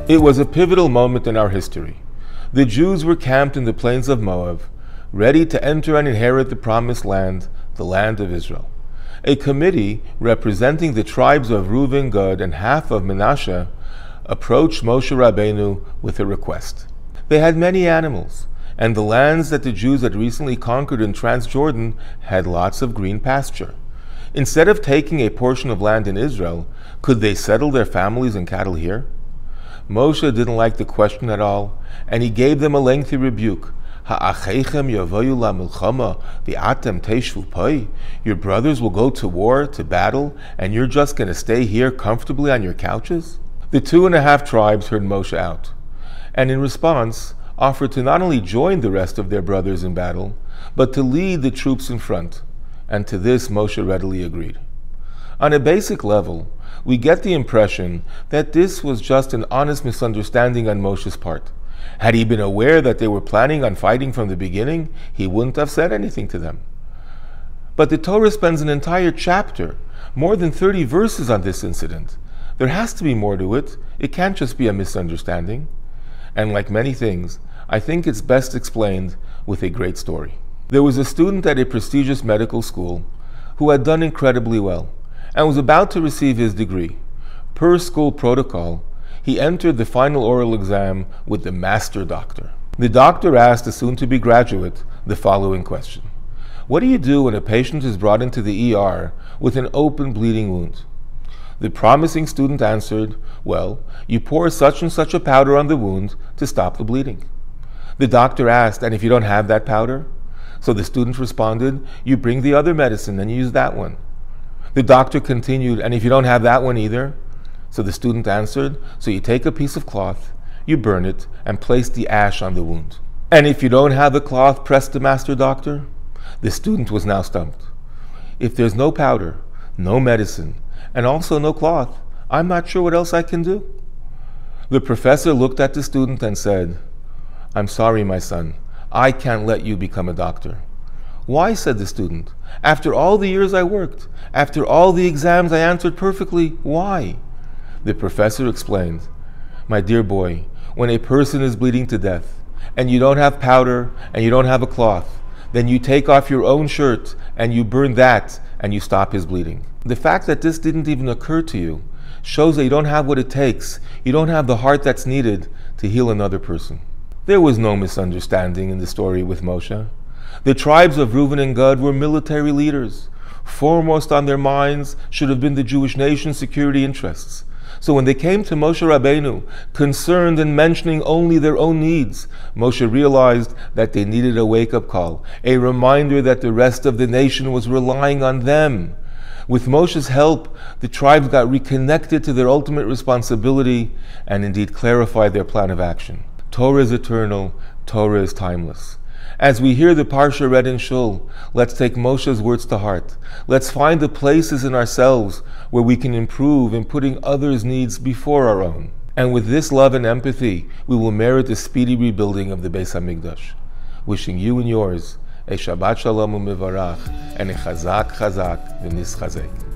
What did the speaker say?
It was a pivotal moment in our history. The Jews were camped in the plains of Moab, ready to enter and inherit the promised land, the land of Israel. A committee representing the tribes of Reuben, Gad, and half of Manasseh approached Moshe Rabbeinu with a request. They had many animals, and the lands that the Jews had recently conquered in Transjordan had lots of green pasture. Instead of taking a portion of land in Israel, could they settle their families and cattle here? Moshe didn't like the question at all, and he gave them a lengthy rebuke. Ha'acheichem yavoyu la'milchama v'atem teishvu pai. Your brothers will go to war, to battle, and you're just going to stay here comfortably on your couches? The 2.5 tribes heard Moshe out, and in response offered to not only join the rest of their brothers in battle, but to lead the troops in front. And to this Moshe readily agreed. On a basic level, we get the impression that this was just an honest misunderstanding on Moshe's part. Had he been aware that they were planning on fighting from the beginning, he wouldn't have said anything to them. But the Torah spends an entire chapter, more than 30 verses on this incident. There has to be more to it. It can't just be a misunderstanding. And like many things, I think it's best explained with a great story. There was a student at a prestigious medical school who had done incredibly well and was about to receive his degree. Per school protocol, he entered the final oral exam with the master doctor. The doctor asked the soon-to-be graduate the following question. What do you do when a patient is brought into the ER with an open bleeding wound? The promising student answered, well, you pour such and such a powder on the wound to stop the bleeding. The doctor asked, and if you don't have that powder? So the student responded, you bring the other medicine and use that one. The doctor continued, and if you don't have that one either? So the student answered, so you take a piece of cloth, you burn it, and place the ash on the wound. And if you don't have the cloth, pressed the master doctor? The student was now stumped. If there's no powder, no medicine, and also no cloth, I'm not sure what else I can do. The professor looked at the student and said, I'm sorry, my son, I can't let you become a doctor. Why? Said the student. After all the years I worked, after all the exams I answered perfectly, why? The professor explained, my dear boy, when a person is bleeding to death, and you don't have powder, and you don't have a cloth, then you take off your own shirt, and you burn that, and you stop his bleeding. The fact that this didn't even occur to you shows that you don't have what it takes, you don't have the heart that's needed to heal another person. There was no misunderstanding in the story with Moshe. The tribes of Reuben and Gad were military leaders. Foremost on their minds should have been the Jewish nation's security interests. So when they came to Moshe Rabbeinu, concerned and mentioning only their own needs, Moshe realized that they needed a wake-up call, a reminder that the rest of the nation was relying on them. With Moshe's help, the tribes got reconnected to their ultimate responsibility and indeed clarified their plan of action. Torah is eternal, Torah is timeless. As we hear the Parsha read in Shul, let's take Moshe's words to heart. Let's find the places in ourselves where we can improve in putting others' needs before our own. And with this love and empathy, we will merit the speedy rebuilding of the Beis HaMikdash. Wishing you and yours a Shabbat Shalom u'Mevarach and a Chazak Chazak v'Nischazek.